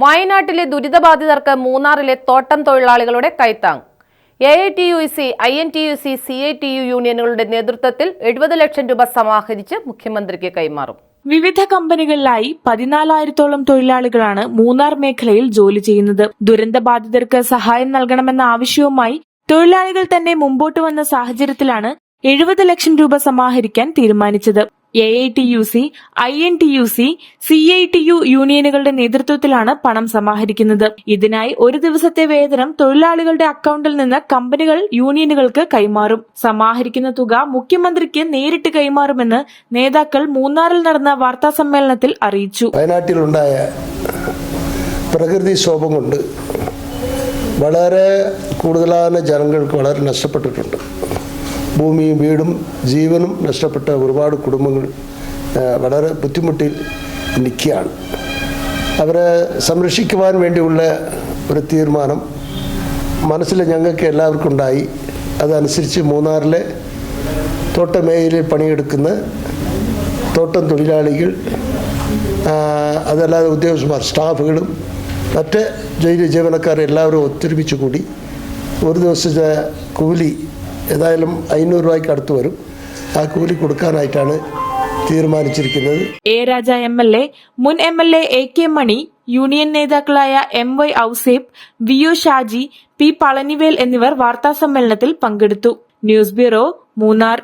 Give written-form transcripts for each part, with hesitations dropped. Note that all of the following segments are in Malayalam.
വയനാട്ടിലെ ദുരിതബാധിതർക്ക് മൂന്നാറിലെ തോട്ടം തൊഴിലാളികളുടെ കൈത്താങ്. AITUC, INTUC, CITU യൂണിയനുകളുടെ നേതൃത്വത്തിൽ 70 ലക്ഷം രൂപ സമാഹരിച്ച് മുഖ്യമന്ത്രിക്ക് കൈമാറും. വിവിധ കമ്പനികളിലായി 14,000-ഓളം തൊഴിലാളികളാണ് മൂന്നാർ മേഖലയിൽ ജോലി ചെയ്യുന്നത്. ദുരന്തബാധിതർക്ക് സഹായം നൽകണമെന്ന ആവശ്യവുമായി തൊഴിലാളികൾ തന്നെ മുമ്പോട്ട് വന്ന സാഹചര്യത്തിലാണ് 70 ലക്ഷം രൂപ സമാഹരിക്കാൻ തീരുമാനിച്ചത്. AITUC, INTUC, CITU യൂണിയനുകളുടെ നേതൃത്വത്തിലാണ് പണം സമാഹരിക്കുന്നത്. ഇതിനായി ഒരു ദിവസത്തെ വേതനം തൊഴിലാളികളുടെ അക്കൗണ്ടിൽ നിന്ന് കമ്പനികൾ യൂണിയനുകൾക്ക് കൈമാറും. സമാഹരിക്കുന്ന തുക മുഖ്യമന്ത്രിക്ക് നേരിട്ട് കൈമാറുമെന്ന് നേതാക്കൾ മൂന്നാറിൽ നടന്ന വാർത്താ സമ്മേളനത്തിൽ അറിയിച്ചു. വയനാട്ടിലുണ്ടായ പ്രകൃതിക്ഷോഭം കൊണ്ട് വളരെ കൂടുതലായ ജനങ്ങൾക്ക് വളരെ നഷ്ടപ്പെട്ടിട്ടുണ്ട്. ഭൂമിയും വീടും ജീവനും നഷ്ടപ്പെട്ട ഒരുപാട് കുടുംബങ്ങൾ വളരെ ബുദ്ധിമുട്ടിൽ നിൽക്കുകയാണ്. അവരെ സംരക്ഷിക്കുവാൻ വേണ്ടിയുള്ള ഒരു തീരുമാനം മനസ്സിൽ ഞങ്ങൾക്ക് എല്ലാവർക്കും ഉണ്ടായി. അതനുസരിച്ച് മൂന്നാറിലെ തോട്ടമേഖലയിൽ പണിയെടുക്കുന്ന തോട്ടം തൊഴിലാളികൾ, അതല്ലാതെ ഉദ്യോഗസ്ഥന്മാർ, സ്റ്റാഫുകളും മറ്റ് ജീവനക്കാർ എല്ലാവരും ഒത്തൊരുമിച്ച് കൂടി ഒരു ദിവസത്തെ കൂലി ഏതായാലും 500 രൂപയ്ക്ക് അടുത്ത് വരും. ആ കൂലി കൊടുക്കാനായിട്ടാണ് തീരുമാനിച്ചിരിക്കുന്നത്. രാജ MLA, മുൻ MLA AK മണി, യൂണിയൻ നേതാക്കളായ MY Ouseph, VO Shaji, P Palanivel എന്നിവർ വാർത്താ സമ്മേളനത്തിൽ പങ്കെടുത്തു. News bureau, Munnar.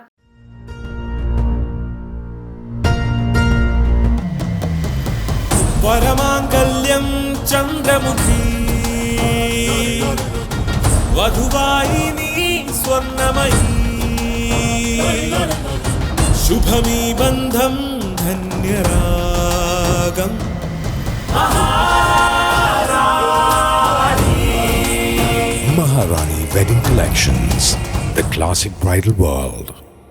വരമാംഗല്യം ചന്ദ്രമുഖി വധുവായി നീ സ്വർണമയീ, ശുഭമീ ബന്ധം ധന്യരാഗം. Maharani Wedding Collections, the classic bridal world.